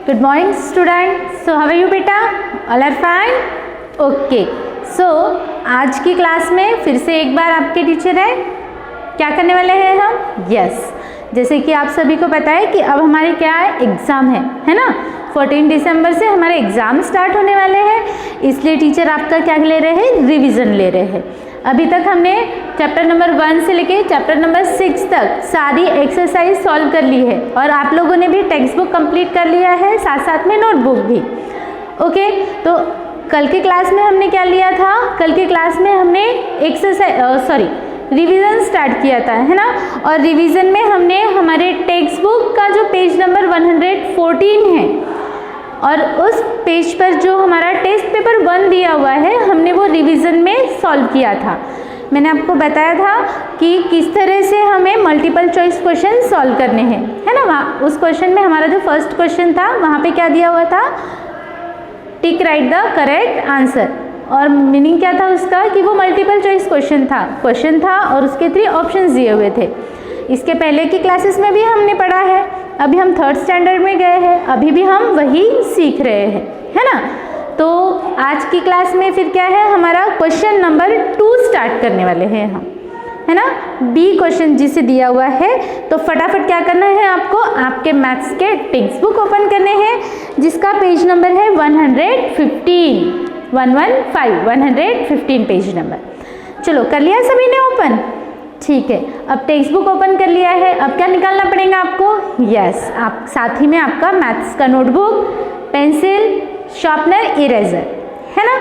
Good morning students. So how are you बेटा? All are fine? Okay. So आज की class में फिर से एक बार आपके टीचर है, क्या करने वाले हैं हम? यस, जैसे कि आप सभी को पता है कि अब हमारे क्या है, एग्ज़ाम है ना। 14 दिसंबर से हमारे एग्ज़ाम स्टार्ट होने वाले हैं, इसलिए टीचर आपका क्या ले रहे हैं, रिवीजन ले रहे हैं। अभी तक हमने चैप्टर नंबर 1 से लेके चैप्टर नंबर 6 तक सारी एक्सरसाइज सॉल्व कर ली है और आप लोगों ने भी टेक्स्ट बुक कंप्लीट कर लिया है, साथ साथ में नोटबुक भी। ओके, तो कल के क्लास में हमने क्या लिया था, कल के क्लास में हमने रिवीजन स्टार्ट किया था, है ना। और रिवीजन में हमने हमारे टेक्स्ट बुक का जो पेज नंबर 114 है और उस पेज पर जो हमारा टेस्ट पेपर 1 दिया हुआ है, हमने वो रिवीजन में सॉल्व किया था। मैंने आपको बताया था कि किस तरह से हमें मल्टीपल चॉइस क्वेश्चन सॉल्व करने हैं, है ना। वहाँ उस क्वेश्चन में हमारा जो फर्स्ट क्वेश्चन था, वहाँ पे क्या दिया हुआ था, टिक राइट द करेक्ट आंसर। और मीनिंग क्या था उसका कि वो मल्टीपल चॉइस क्वेश्चन था और उसके 3 ऑप्शंस दिए हुए थे। इसके पहले की क्लासेस में भी हमने पढ़ा है, अभी हम 3rd स्टैंडर्ड में गए हैं, अभी भी हम वही सीख रहे हैं, है ना। तो आज की क्लास में फिर क्या है, हमारा क्वेश्चन नंबर 2 स्टार्ट करने वाले हैं हम, है ना। बी क्वेश्चन जिसे दिया हुआ है, तो फटाफट क्या करना है आपको, आपके मैथ्स के टेक्स्ट बुक ओपन करने हैं जिसका पेज नंबर है 115 पेज नंबर। चलो कर लिया सभी ने ओपन, ठीक है। अब टेक्स्ट बुक ओपन कर लिया है, अब क्या निकालना पड़ेगा आपको, यस, आप साथ ही में आपका मैथ्स का नोटबुक, पेंसिल, शार्पनर, इरेजर, है ना।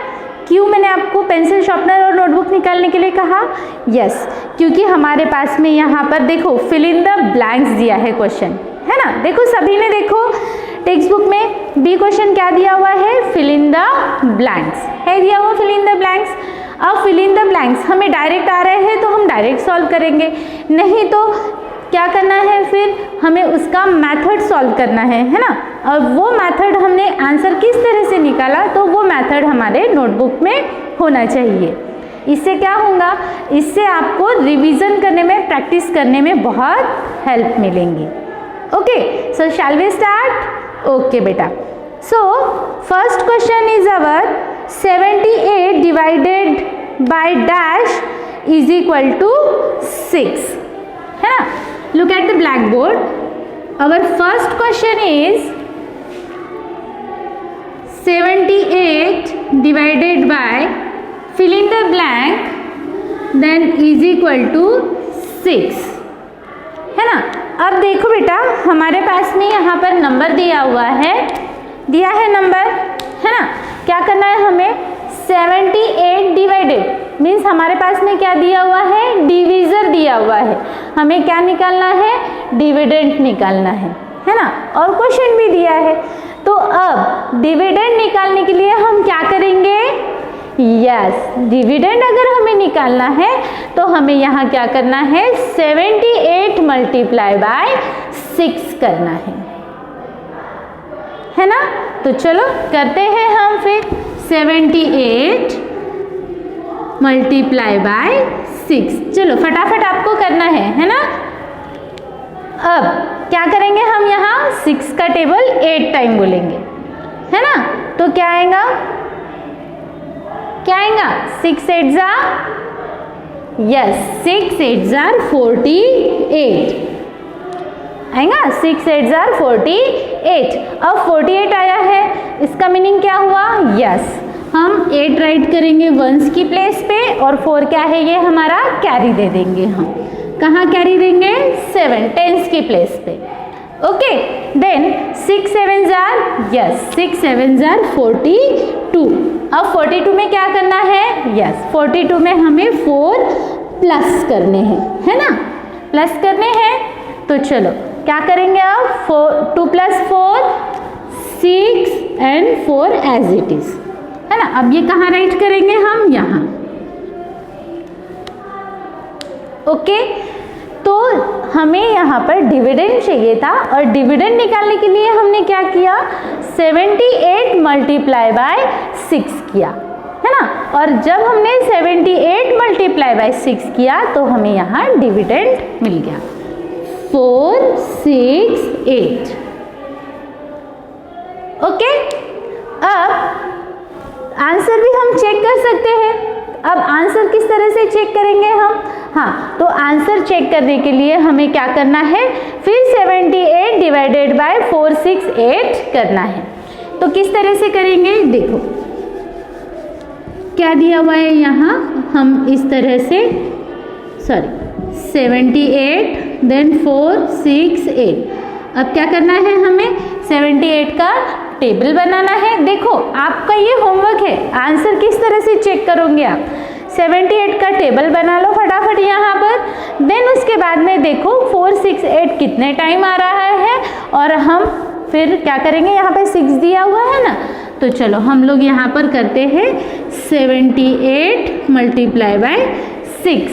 क्यों मैंने आपको पेंसिल, शार्पनर और नोटबुक निकालने के लिए कहा, यस, क्योंकि हमारे पास में यहाँ पर देखो फिल इन द ब्लैंक्स दिया है क्वेश्चन, है ना। देखो सभी ने देखो टेक्स्ट बुक में बी क्वेश्चन क्या दिया हुआ है, फिल इन द ब्लैंक्स है दिया हुआ, फिल इन द ब्लैंक्स। अब फिल इन द ब्लैंक्स हमें डायरेक्ट आ रहे हैं तो हम डायरेक्ट सॉल्व करेंगे, नहीं तो क्या करना है, फिर हमें उसका मेथड सॉल्व करना है ना। और वो मेथड हमने आंसर किस तरह से निकाला, तो वो मेथड हमारे नोटबुक में होना चाहिए। इससे क्या होगा, इससे आपको रिवीजन करने में, प्रैक्टिस करने में बहुत हेल्प मिलेंगी। Okay, so shall we start. Okay बेटा, so first question is our 78 divided by dash is equal to 6, है ना। Look at the black board, our first question is 78 divided by fill in the blank then is equal to 6, है ना। अब देखो बेटा, हमारे पास में यहाँ पर नंबर दिया हुआ है, नंबर, है ना। क्या करना है हमें, 78 डिवाइडेड मीन्स हमारे पास में क्या दिया हुआ है, डिवीज़र दिया हुआ है, हमें क्या निकालना है, डिविडेंड निकालना है ना। और क्वेश्चन भी दिया है, तो अब डिविडेंड निकालने के लिए हम क्या करेंगे, यस, डिविडेंड अगर हमें निकालना है तो हमें यहाँ क्या करना है, 78 मल्टीप्लाई बाय 6 करना है ना। तो चलो करते हैं हम फिर 78 मल्टीप्लाई बाय 6। चलो फटाफट आपको करना है ना। अब क्या करेंगे हम, यहाँ 6 का टेबल 8 टाइम बोलेंगे, है ना। तो क्या आएगा, 6 8 जा, यस, 6 8 जार 48 आएगा, 6 8 जार 48। अब 48 आया है, इसका मीनिंग क्या हुआ, यस, हम 8 राइट करेंगे वंस की प्लेस पे और 4 क्या है, ये हमारा कैरी दे देंगे। हम कहाँ कैरी देंगे, 7 टेंस की प्लेस पे। ओके, देन 6 7 जार, यस, 6 7 जार 42। अब 42 में क्या करना है, यस, 42 में हमें 4 प्लस करने हैं, है ना, प्लस करने हैं। तो चलो क्या करेंगे अब, 2 + 4 6 एंड 4 एज इट इज, है ना। अब ये कहाँ राइट करेंगे हम, यहाँ। ओके, तो हमें यहाँ पर डिविडेंड चाहिए था और डिविडेंड निकालने के लिए हमने क्या किया, 78 मल्टीप्लाई बाय 6 किया, है ना। और जब हमने 78 मल्टीप्लाई बाय 6 किया तो हमें यहाँ डिविडेंड मिल गया 4 6 8। ओके, अब आंसर भी हम चेक कर सकते हैं। अब आंसर किस तरह से चेक करेंगे हम? हाँ, तो आंसर चेक करने के लिए हमें क्या करना है, फिर 78 डिवाइडेड बाय 468 करना है। तो किस तरह से करेंगे, देखो क्या दिया हुआ है यहाँ, हम इस तरह से 78 देन 468। अब क्या करना है, हमें 78 का टेबल बनाना है। देखो आपका ये होमवर्क है, आंसर किस तरह से चेक करोगे आप, 78 का टेबल बना लो फटाफट यहाँ पर। देन उसके बाद में देखो 468 कितने टाइम आ रहा है, और हम फिर क्या करेंगे, यहाँ पे 6 दिया हुआ है ना, तो चलो हम लोग यहाँ पर करते हैं 78 मल्टीप्लाई बाय 6,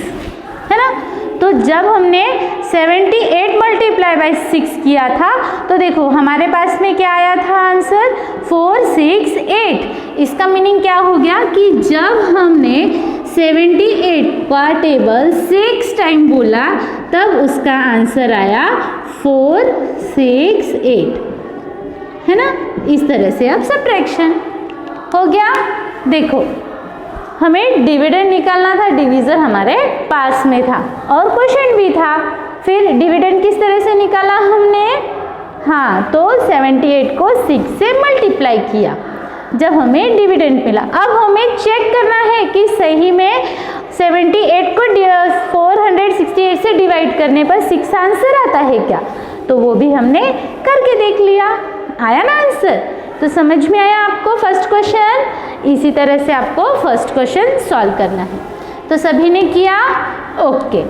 है ना। तो जब हमने 78 मल्टीप्लाई बाय 6 किया था, तो देखो हमारे पास में क्या आया था आंसर, 468। इसका मीनिंग क्या हो गया कि जब हमने 78 का टेबल 6 टाइम बोला, तब उसका आंसर आया 468, है ना। इस तरह से अब सब्ट्रैक्शन हो गया। देखो हमें डिविडेंड निकालना था, डिवीज़र हमारे पास में था और क्वोशिएंट भी था। फिर डिविडेंड किस तरह से निकाला हमने, हाँ, तो 78 को 6 से मल्टीप्लाई किया जब हमें डिविडेंड मिला। अब हमें चेक करना है कि सही में 78 को 468 से डिवाइड करने पर 6 आंसर आता है क्या, तो वो भी हमने करके देख लिया, आया ना आंसर। तो समझ में आया आपको फर्स्ट क्वेश्चन, इसी तरह से आपको फर्स्ट क्वेश्चन सॉल्व करना है। तो सभी ने किया, ओके।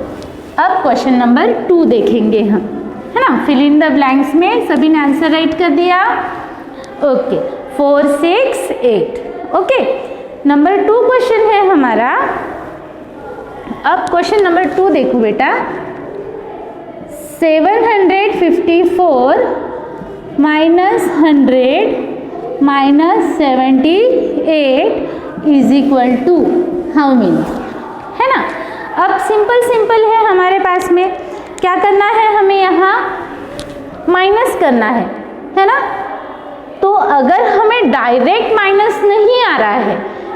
अब क्वेश्चन नंबर 2 देखेंगे हम, है ना। फिल इन द ब्लैंक्स में सभी ने आंसर राइट कर दिया, ओके। 468, ओके। नंबर 2 क्वेश्चन है हमारा। अब क्वेश्चन नंबर 2 देखो बेटा, 754 minus 100 minus 78 is equal to how many, है ना। अब सिंपल है हमारे पास में, क्या करना है हमें यहाँ माइनस करना है ना। तो अगर हमें डायरेक्ट माइनस नहीं आ रहा है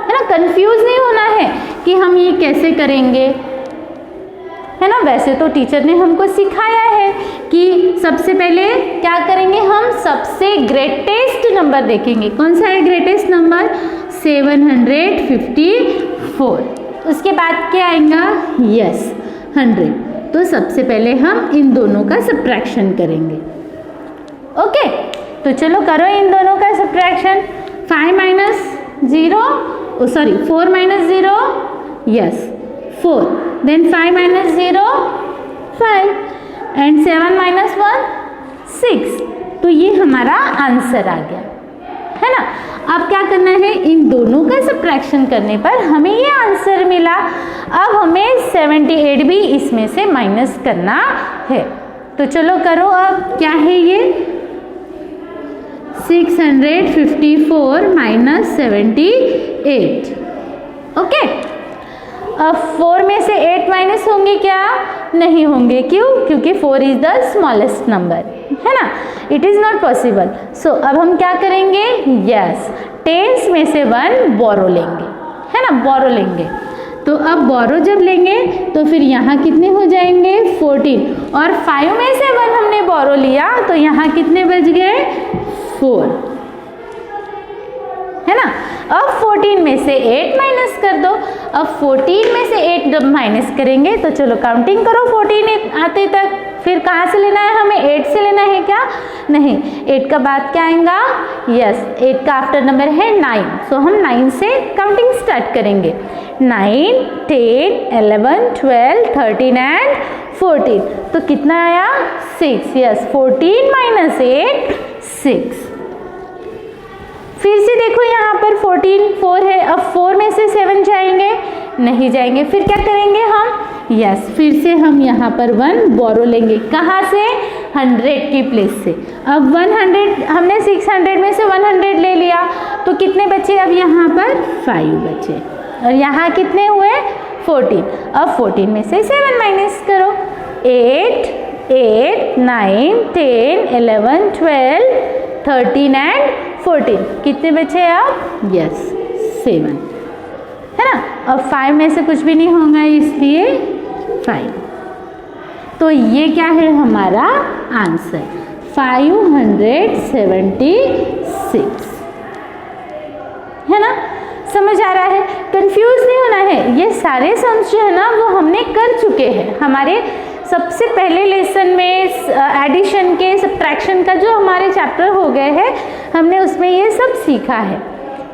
ना, कंफ्यूज नहीं होना है कि हम ये कैसे करेंगे, है ना। वैसे तो टीचर ने हमको सिखाया है कि सबसे पहले क्या करेंगे, हम सबसे ग्रेटेस्ट नंबर देखेंगे। कौन सा है ग्रेटेस्ट नंबर, 754। उसके बाद क्या आएगा, यस 100। तो सबसे पहले हम इन दोनों का सब्ट्रैक्शन करेंगे, ओके। तो चलो करो इन दोनों का subtraction. 5 minus 0, sorry 4 minus 0, yes 4, then 5 minus 0 5, and 7 minus 1 6। तो ये हमारा आंसर आ गया, है ना। अब क्या करना है, इन दोनों का सब्ट्रैक्शन करने पर हमें ये आंसर मिला। अब हमें 78 भी इसमें से माइनस करना है। तो चलो करो, अब क्या है ये, 654 माइनस 78, ओके। अब 4 में से 8 माइनस होंगे क्या, नहीं होंगे, क्यों, क्योंकि 4 इज द स्मॉलेस्ट नंबर, है ना, इट इज़ नॉट पॉसिबल। सो अब हम क्या करेंगे, यस टेंस में से 1 बोरो लेंगे, है ना, बोरो लेंगे। तो अब बोरो जब लेंगे तो फिर यहाँ कितने हो जाएंगे, 14, और 5 में से 1 हमने बोरो लिया, तो यहाँ कितने बच गए, 4, है ना। अब 14 में से 8 माइनस कर दो। अब 14 में से 8 जब माइनस करेंगे तो चलो काउंटिंग करो 14 आते तक। फिर कहाँ से लेना है हमें, 8 से लेना है क्या, नहीं, 8 का बाद क्या आएगा, यस 8 का आफ्टर नंबर है 9। सो हम 9 से काउंटिंग स्टार्ट करेंगे, 9 10 11 12 13 एंड 14। तो कितना आया, 6, यस 14 माइनस 8 6। फिर से देखो यहाँ पर 14 4 है, अब 4 में से 7 जाएंगे, नहीं जाएंगे। फिर क्या करेंगे हम, यस फिर से हम यहाँ पर 1 बोरो लेंगे, कहाँ से, 100 की प्लेस से। अब 100 हमने 600 में से 100 ले लिया, तो कितने बचे, अब यहाँ पर 5 बचे, और यहाँ कितने हुए, 14। अब 14 में से 7 माइनस करो, 8 8 9 10 11 12 13 एंड 14, कितने बचे अब? यस 7, है ना। अब 5 में से कुछ भी नहीं होगा इसलिए 5। तो ये क्या है हमारा आंसर 576, है ना। समझ आ रहा है? कंफ्यूज नहीं होना है। ये सारे सम्स जो है ना वो हमने कर चुके हैं हमारे सबसे पहले लेसन में। एडिशन के, सब्ट्रैक्शन का जो हमारे चैप्टर हो गए हैं हमने उसमें ये सब सीखा है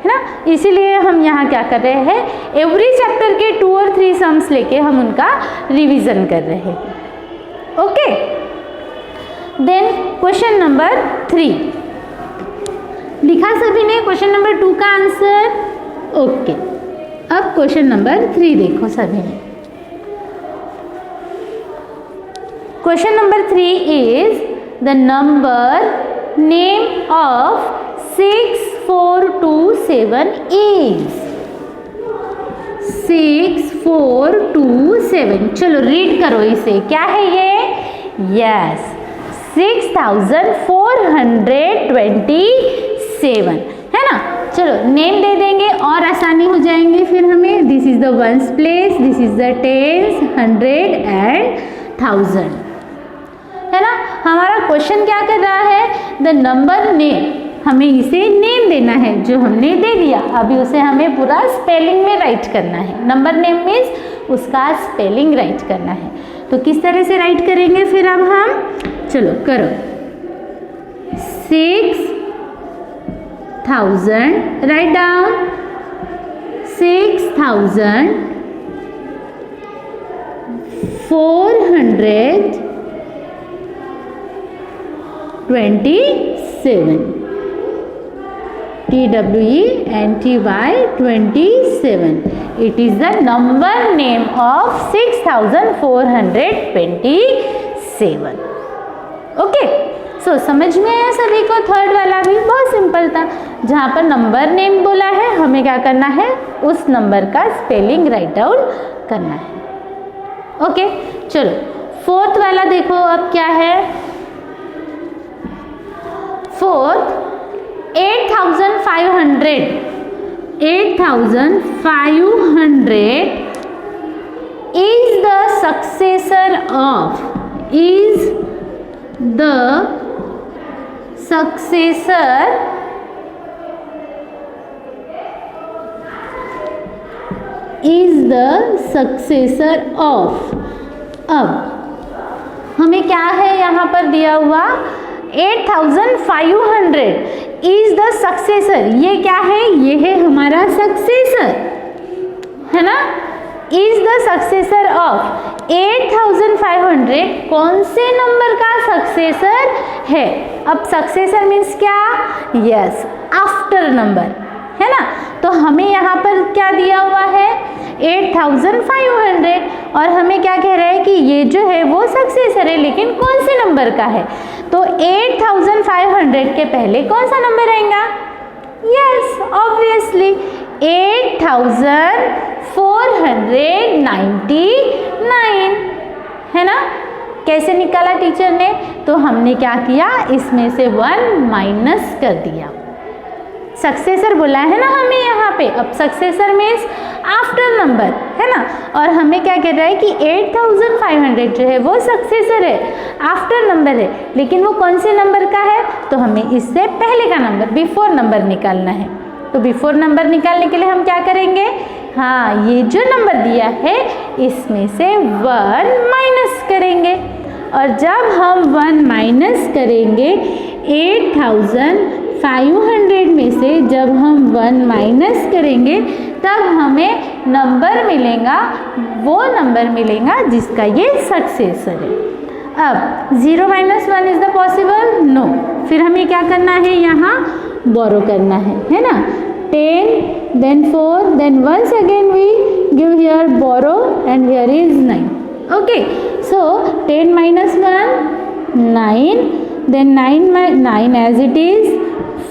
ना। इसीलिए हम यहाँ क्या कर रहे हैं, एवरी चैप्टर के 2 और 3 सम्स लेके हम उनका रिवीजन कर रहे हैं। ओके, देन क्वेश्चन नंबर 3 लिखा सभी ने क्वेश्चन नंबर 2 का आंसर? ओके, अब क्वेश्चन नंबर 3 देखो सभी ने। Question number 3 is the number name of 6427 is 6427। चलो रीड करो इसे, क्या है ये? यस 6427, है ना। चलो नेम दे देंगे और आसानी हो जाएंगे फिर हमें। This is the ones place, this is the tens, 100 and 1000, है ना। हमारा क्वेश्चन क्या कर रहा है, द नंबर नेम, हमें इसे नेम देना है जो हमने दे दिया। अभी उसे हमें पूरा स्पेलिंग में राइट करना है। नंबर नेम मीन्स उसका स्पेलिंग राइट करना है। तो किस तरह से राइट करेंगे फिर अब हम? चलो करो। 6000, write down 6427, TWENTY 27. It is the number name of 6427. Okay, सो समझ में आया सभी को? थर्ड वाला भी बहुत सिंपल था। जहाँ पर नंबर नेम बोला है हमें क्या करना है, उस नंबर का स्पेलिंग राइट डाउन करना है। ओके, चलो फोर्थ वाला देखो अब क्या है। Fourth 8500 is the successor of is the successor of। अब हमें क्या है यहाँ पर दिया हुआ 8500 इज द सक्सेसर। ये क्या है, ये है हमारा सक्सेसर, है ना। इज द सक्सेसर ऑफ 8500 कौन से नंबर का सक्सेसर है? अब सक्सेसर मीन्स क्या? यस आफ्टर नंबर, है ना। तो हमें यहाँ पर क्या दिया हुआ है 8500 और हमें क्या कह रहा है कि ये जो है वो सक्सेसर है, लेकिन कौन से नंबर का है? तो 8500 के पहले कौन सा नंबर आएगा? यस ऑब्वियसली 8499, है ना। कैसे निकाला टीचर ने? तो हमने क्या किया, इसमें से 1 माइनस कर दिया। सक्सेसर बोला है ना हमें यहाँ पे। अब सक्सेसर मीन्स आफ्टर नंबर, है ना। और हमें क्या कह रहा है कि 8500 जो है वो सक्सेसर है, आफ्टर नंबर है, लेकिन वो कौन से नंबर का है? तो हमें इससे पहले का नंबर, बिफोर नंबर निकालना है। तो बिफोर नंबर निकालने के लिए हम क्या करेंगे? हाँ, ये जो नंबर दिया है इसमें से 1 माइनस करेंगे। और जब हम 1 माइनस करेंगे 8500 में से जब हम 1 माइनस करेंगे तब हमें नंबर मिलेगा, वो नंबर मिलेगा जिसका ये सक्सेसर है। अब 0 - 1 इज द पॉसिबल? नो। फिर हमें क्या करना है, यहाँ बोरो करना है ना। 10 then 4 then once again we give here borrow and here is 9. Okay, so 10 - 1 9, then 9 as it is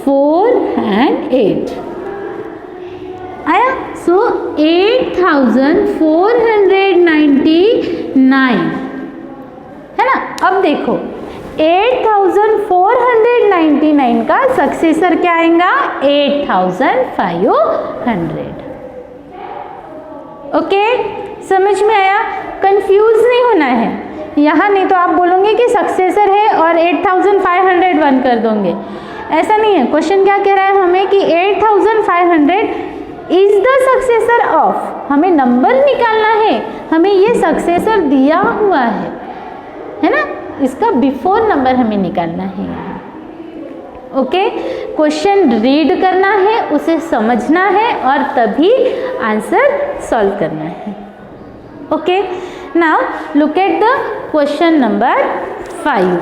4 and 8 आया। so 8499 है ना। अब देखो 8499 89 का सक्सेसर क्या आएगा? 8500। ओके, समझ में आया? कंफ्यूज नहीं होना है यहाँ, नहीं तो आप बोलोगे कि सक्सेसर है और 8501 कर दोगे। ऐसा नहीं है। क्वेश्चन क्या कह रहा है हमें कि 8500 इज द सक्सेसर ऑफ, हमें नंबर निकालना है, हमें ये सक्सेसर दिया हुआ है ना, इसका बिफोर नंबर हमें निकालना है। ओके, क्वेश्चन रीड करना है, उसे समझना है और तभी आंसर सॉल्व करना है। Okay, now look at the question number 5।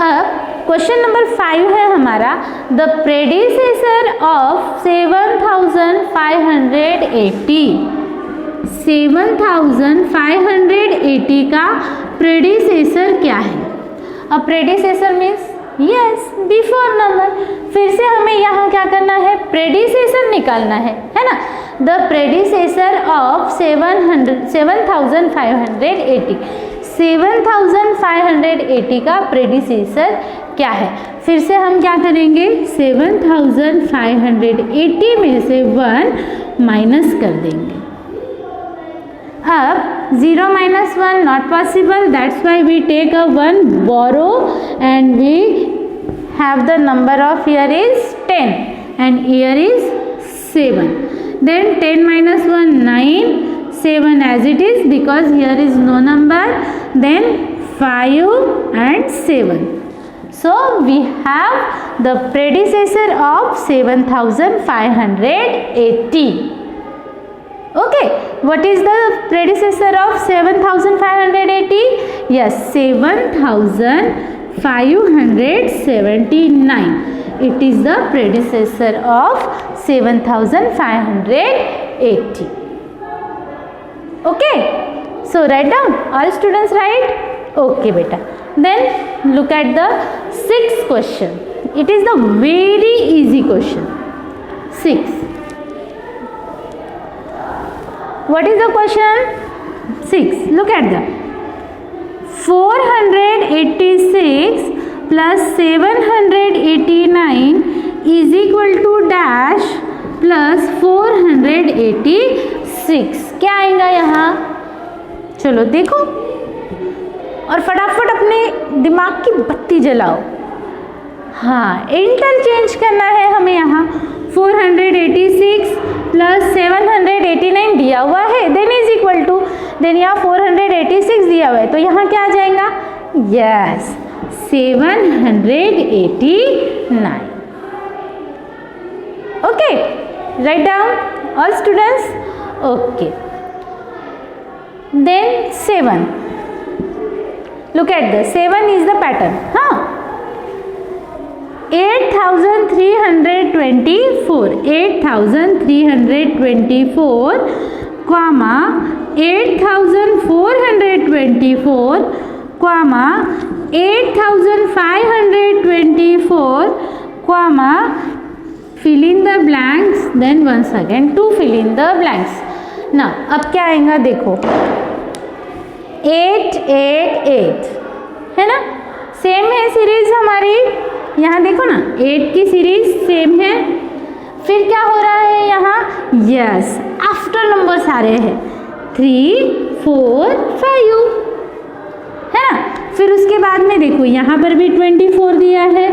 अब क्वेश्चन नंबर 5 है हमारा, द प्रेडिसेसर ऑफ 7580। 7580 का प्रेडिसेसर क्या है? अब predecessor means yes before number. फिर से हमें यहाँ क्या करना है? प्रेडिसेसर निकालना है ना। द प्रेडिसेसर ऑफ 7580, 7580 का प्रेडिसेसर क्या है? फिर से हम क्या करेंगे? 7580 में से 1 माइनस कर देंगे। अब 0 minus 1 not possible, that's why we take a 1 borrow and we have the number of here is 10 and here is 7. Then 10 minus 1 9, 7 as it is because here is no number, then 5 and 7. So we have the predecessor of 7580. Okay, what is the predecessor of 7580? Yes, 7579. It is the predecessor of 7580. Okay, so write down. All students write? Okay, beta. Then look at the 6th question. It is the very easy question. 6. What is the question? 6. Look at the 486 plus 789 is equal to dash plus 486. क्या आएगा यहाँ? चलो देखो और फटाफट अपने दिमाग की बत्ती जलाओ। हाँ, इंटरचेंज करना है हमें यहाँ। 486 प्लस 789 दिया हुआ है, then is equal to, then यहाँ 486 दिया हुआ है, तो यहाँ क्या आ जाएगा? Yes 789. Okay, write down all students. Okay, then 7. Look at the 7 is the pattern. 8324, 8324, comma 8424, comma 8524, comma fill in the blanks, then once again to fill in the blanks. Now अब क्या आएगा देखो, 888 है ना, सेम है series हमारी, यहाँ देखो ना 8 की सीरीज सेम है. फिर क्या हो रहा है यहाँ? यस, आफ्टर नंबर्स आ रहे हैं 3 4 5 है ना. फिर उसके बाद में देखो यहाँ पर भी 24 दिया है,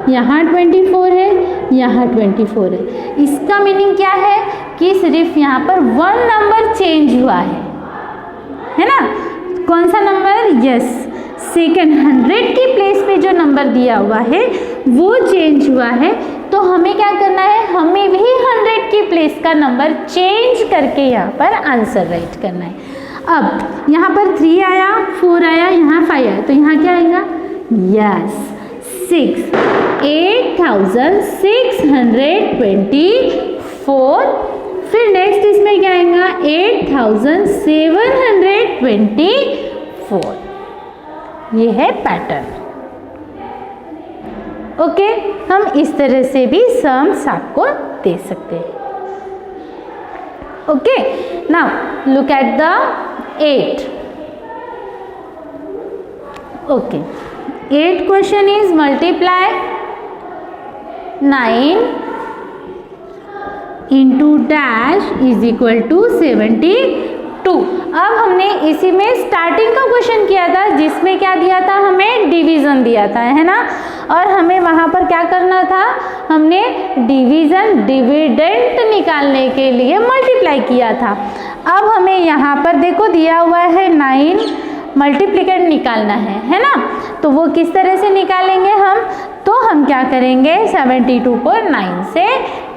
यहाँ 24 है, यहाँ 24 है. इसका मीनिंग क्या है कि सिर्फ यहाँ पर 1 नंबर चेंज हुआ है ना. कौन सा नंबर? यस, सेकेंड 100 की प्लेस पे जो नंबर दिया हुआ है वो चेंज हुआ है. तो हमें क्या करना है? हमें भी 100 की प्लेस का नंबर चेंज करके यहाँ पर आंसर राइट करना है. अब यहाँ पर 3 आया, 4 आया, यहाँ 5 आया, तो यहाँ क्या आएगा? यस 6, 8624. फिर नेक्स्ट इसमें क्या आएगा? 8724. ये है पैटर्न. ओके, हम इस तरह से भी सम्स आपको दे सकते हैं. Okay, now look at the 8. Okay, 8 question is multiply 9 into dash is equal to 72। अब हमने इसी में स्टार्टिंग का क्वेश्चन किया था जिसमें क्या दिया था, हमें डिवीज़न दिया था, है ना। और हमें वहाँ पर क्या करना था, हमने डिवीज़न डिविडेंड निकालने के लिए मल्टीप्लाई किया था। अब हमें यहाँ पर देखो दिया हुआ है 9 मल्टीप्लिकेट निकालना है ना। तो वो किस तरह से निकालेंगे हम, तो हम क्या करेंगे 72 को 9 से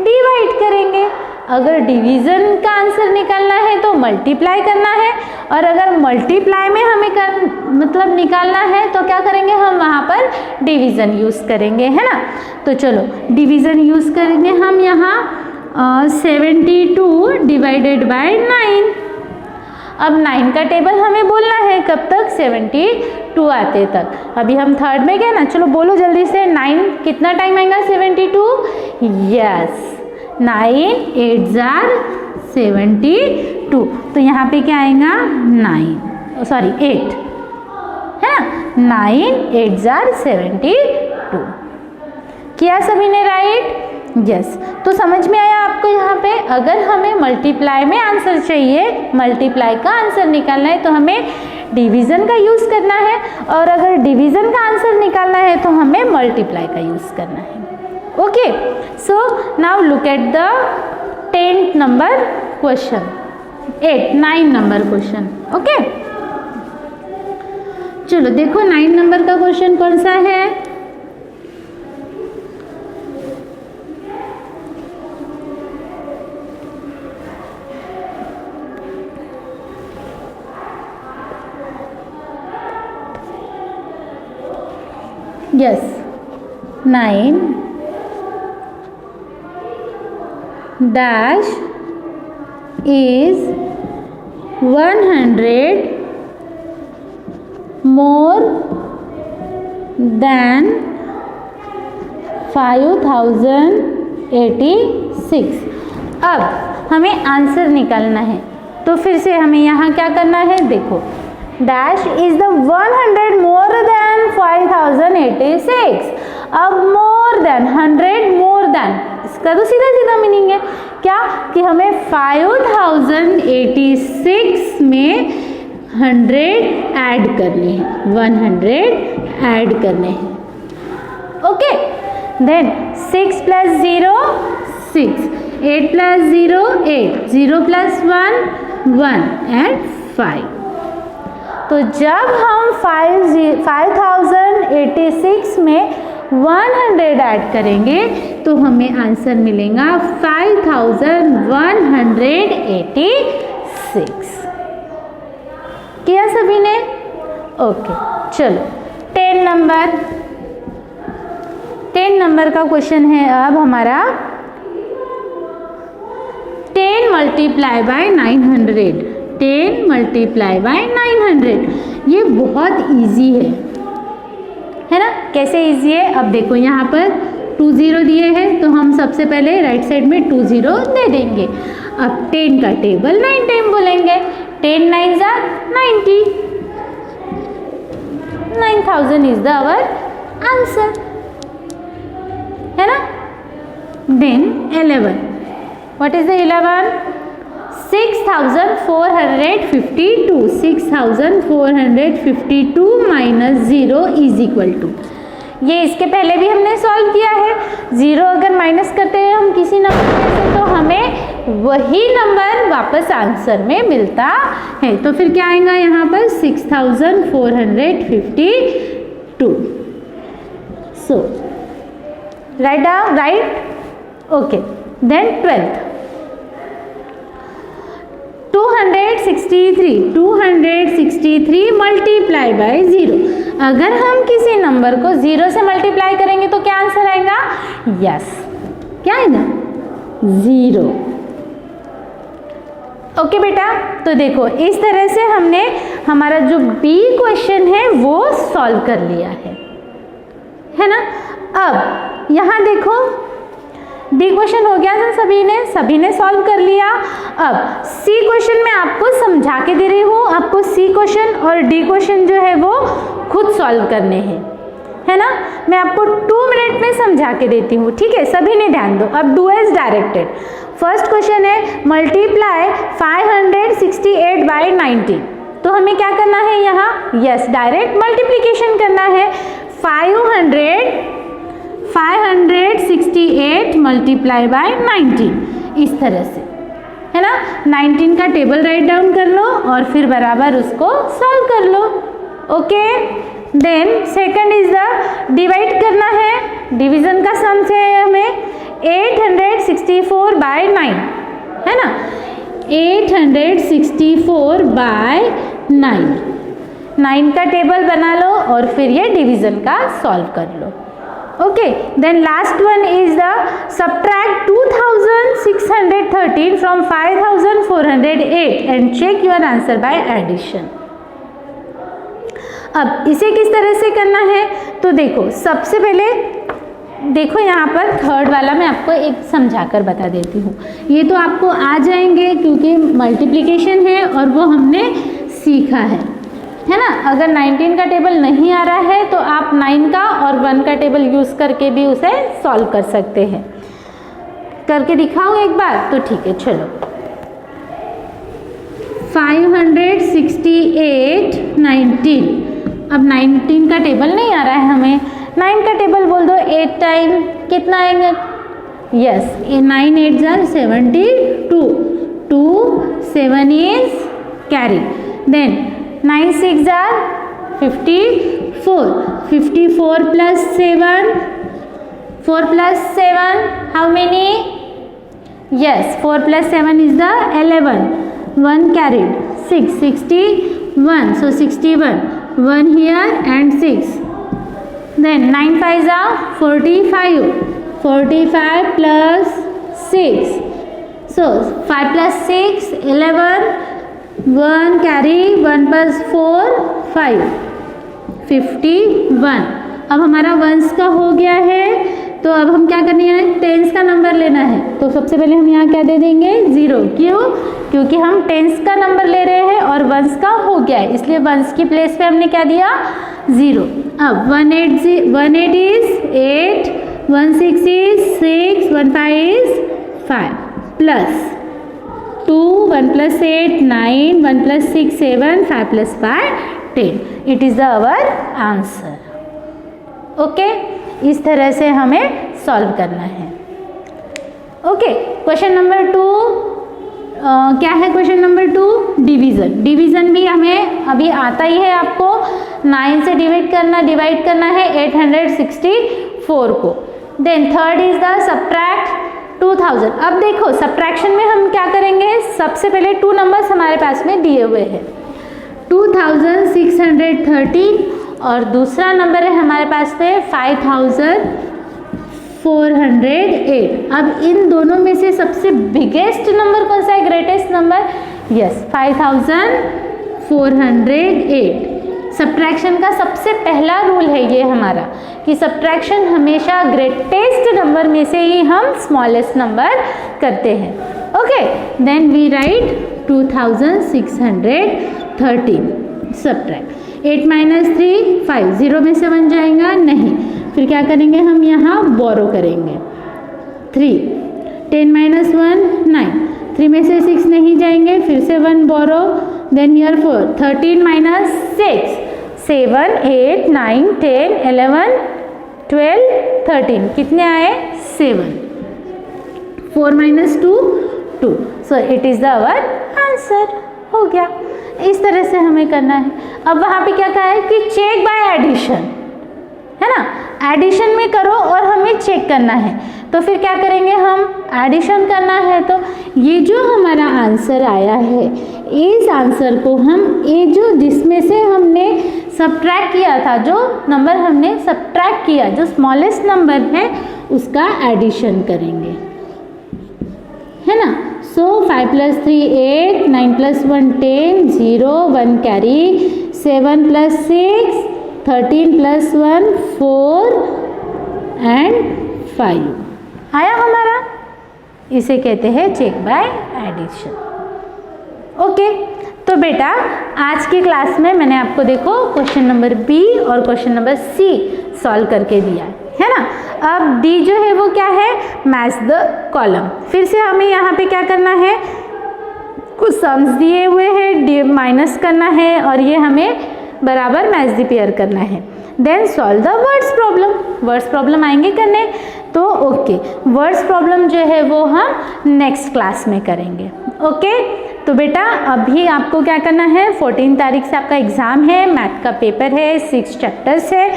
डिवाइड करेंगे। अगर डिवीज़न का आंसर निकालना है तो मल्टीप्लाई करना है, और अगर मल्टीप्लाई में हमें मतलब निकालना है तो क्या करेंगे, हम वहाँ पर डिवीज़न यूज़ करेंगे, है ना। तो चलो डिवीज़न यूज़ करेंगे हम यहाँ 72 डिवाइडेड बाय 9। अब 9 का टेबल हमें बोलना है कब तक, 72 आते तक। अभी हम थर्ड में गए ना, चलो बोलो जल्दी से 9 कितना टाइम आएगा 72, यस 9 8 जार 72। तो यहाँ पे क्या आएगा 9 सॉरी 8 है ना, 9 8 जार 72। किया सभी ने राइट, यस। तो समझ में आया आपको यहाँ पे, अगर हमें मल्टीप्लाई में आंसर चाहिए, मल्टीप्लाई का आंसर निकालना है तो हमें डिवीज़न का यूज़ करना है, और अगर डिवीज़न का आंसर निकालना है तो हमें मल्टीप्लाई का यूज़ करना है। Okay, so now look at the 10th number question, 9 number question. Okay, चलो देखो 9 नंबर का क्वेश्चन कौन सा है। Yes 9 dash is 100 more than 5086। अब हमें आंसर निकालना है, तो फिर से हमें यहाँ क्या करना है, देखो dash is the 100 more than 5086। अब मोर देन 100 मोर देन, इसका तो सीधा सीधा मीनिंग है क्या, कि हमें 5086 में 100 ऐड करने हैं, 100 ऐड करने हैं। Okay, then 6 plus 0 6, 8 plus 0 8, 0 plus 1 1 and 5। तो जब हम 5086 में 100 ऐड करेंगे तो हमें आंसर मिलेगा 5186। किया सभी ने, ओके। चलो 10 नंबर का क्वेश्चन है अब हमारा, 10 मल्टीप्लाई बाय 900, 10 मल्टीप्लाई बाय 900। ये बहुत इजी है ना। कैसे इजी है, अब देखो यहाँ पर 2 0 दिए हैं, तो हम सबसे पहले राइट साइड में 2 0 दे देंगे। अब 10 का टेबल 9 टाइम बोलेंगे, 10 9 जार 90, 9000 इज द आवर आंसर, है ना। Then 11, what is the 11, 6452, 6452 minus 0 is equal to, ये इसके पहले भी हमने सॉल्व किया है। 0 अगर माइनस करते हैं हम किसी नंबर में से, तो हमें वही नंबर वापस आंसर में मिलता है। तो फिर क्या आएगा यहाँ पर 6452। So write down, right, okay. Then 12th 263 multiply by 0। अगर हम किसी नंबर को 0 से मल्टीप्लाई करेंगे तो क्या आंसर आएगा, यस क्या आएगा 0। ओके बेटा, तो देखो इस तरह से हमने हमारा जो बी क्वेश्चन है वो सॉल्व कर लिया है ना। अब यहाँ देखो डी क्वेश्चन हो गया था, सभी ने सॉल्व कर लिया। अब सी क्वेश्चन मैं आपको समझा के दे रही हूँ, आपको सी क्वेश्चन और डी क्वेश्चन जो है वो खुद सॉल्व करने हैं, है ना। मैं आपको 2 मिनट में समझा के देती हूँ, ठीक है, सभी ने ध्यान दो। अब do as directed. First question है मल्टीप्लाई 568 बाय 90। तो हमें क्या करना है यहाँ, यस डायरेक्ट मल्टीप्लीकेशन करना है। 568 मल्टीप्लाई बाय 90 इस तरह से, है ना। 19 का टेबल राइट डाउन कर लो और फिर बराबर उसको सॉल्व कर लो। Okay, then second is the divide करना है, डिवीजन का सम से हमें 864 बाय 9, है ना। 864 बाय 9 का टेबल बना लो और फिर ये डिवीजन का सॉल्व कर लो। Okay, then last one is the subtract 2613 from 5408 and check your answer by addition. अब इसे किस तरह से करना है, तो देखो सबसे पहले देखो यहाँ पर थर्ड वाला मैं आपको एक समझा कर बता देती हूँ। ये तो आपको आ जाएंगे क्योंकि मल्टीप्लिकेशन है और वो हमने सीखा है ना। अगर 19 का टेबल नहीं आ रहा है तो आप 9 का और 1 का टेबल यूज़ करके भी उसे सॉल्व कर सकते हैं। करके दिखाऊँ एक बार, तो ठीक है चलो। 568 19, अब 19 का टेबल नहीं आ रहा है हमें, 9 का टेबल बोल दो। 8 टाइम कितना आएंगे, यस 9 8 जार 72, 2 7 इज कैरी, देन 9 6 जार 54, 54 plus 7, 4 plus 7 how many, yes 4 plus 7 is the 11, 1 carried, 6 61, so 61, 1 here and 6, then 9 5s are 45, 45 plus 6, so 5 plus 6 11, 1 carry, 1 plus 4 5, 51। अब हमारा वंस का हो गया है, तो अब हम क्या करनी है, टेंस का नंबर लेना है। तो सबसे पहले हम यहाँ क्या दे देंगे, 0। क्यों, क्योंकि हम टेंस का नंबर ले रहे हैं और वंस का हो गया है, इसलिए वंस की प्लेस पे हमने क्या दिया, 0। अब 1 8 is 8, 1 6 is 6, 1 5 is 5, plus 2, 1 plus 8 9, 1 plus 6 7, 5 plus 5 10। It is our answer. Okay, इस तरह से हमें सॉल्व करना है। ओके, क्वेश्चन नंबर 2 क्या है, क्वेश्चन नंबर 2 डिवीज़न। डिवीज़न भी हमें अभी आता ही है आपको, 9 से डिवाइड करना है 864 को। Then third is the subtract 2000। अब देखो सब्ट्रैक्शन में हम क्या करेंगे, सबसे पहले 2 नंबर्स हमारे पास में दिए हुए हैं, 2613 और दूसरा नंबर है हमारे पास में 5408। अब इन दोनों में से सबसे बिगेस्ट नंबर कौन सा है, ग्रेटेस्ट नंबर, यस 5408। सब्ट्रैक्शन का सबसे पहला रूल है ये हमारा कि सब्ट्रैक्शन हमेशा ग्रेटेस्ट नंबर में से ही हम स्मॉलेस्ट नंबर करते हैं। Okay, then we write 2613 subtract 8 minus 3 5, 0 में से 1 जाएगा नहीं, फिर क्या करेंगे हम यहाँ बोरो करेंगे 3, 10 minus 1 9, 3 में से 6 नहीं जाएंगे, फिर से 1 बोरो, देन हियर 4, 13 minus 6 7 8 9 10 11 12 13, कितने आए 7, 4 minus 2 2, so it is the our answer. हो गया, इस तरह से हमें करना है। अब वहाँ पे क्या कहा है कि चेक बाय एडिशन, है ना, एडिशन में करो और हमें चेक करना है। तो फिर क्या करेंगे, हम एडिशन करना है, तो ये जो हमारा आंसर आया है, इस आंसर को हम ये जो जिसमें से हमने सब्ट्रैक्ट किया था, जो नंबर हमने सब्ट्रैक्ट किया, जो स्मॉलेस्ट नंबर है उसका एडिशन करेंगे, है ना। सो 5 plus 3 8, 9 plus 1 10, 0 1 carry, 7 plus 6 13 plus 1 4 and 5 आया हमारा। इसे कहते हैं चेक बाय एडिशन। ओके, तो बेटा आज की क्लास में मैंने आपको देखो क्वेश्चन नंबर बी और क्वेश्चन नंबर सी सॉल्व करके दिया है ना। अब डी जो है वो क्या है, मैच द कॉलम। फिर से हमें यहाँ पे क्या करना है, कुछ सम्स दिए हुए हैं, डी माइनस करना है और ये हमें बराबर मैच द पेयर करना है। Then solve the words problem, words problem आएंगे करने, तो ओके वर्ड्स प्रॉब्लम जो है वो हम नेक्स्ट क्लास में करेंगे। ओके तो बेटा अभी आपको क्या करना है, 14 तारीख से आपका एग्ज़ाम है, मैथ का पेपर है, 6 चैप्टर्स है,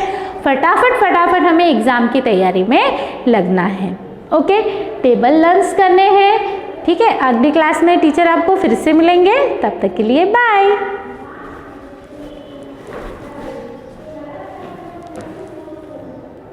फटाफट हमें एग्ज़ाम की तैयारी में लगना है। ओके टेबल लर्न्स करने हैं, ठीक है। अगली क्लास में टीचर आपको फिर से मिलेंगे, तब तक के लिए बाय।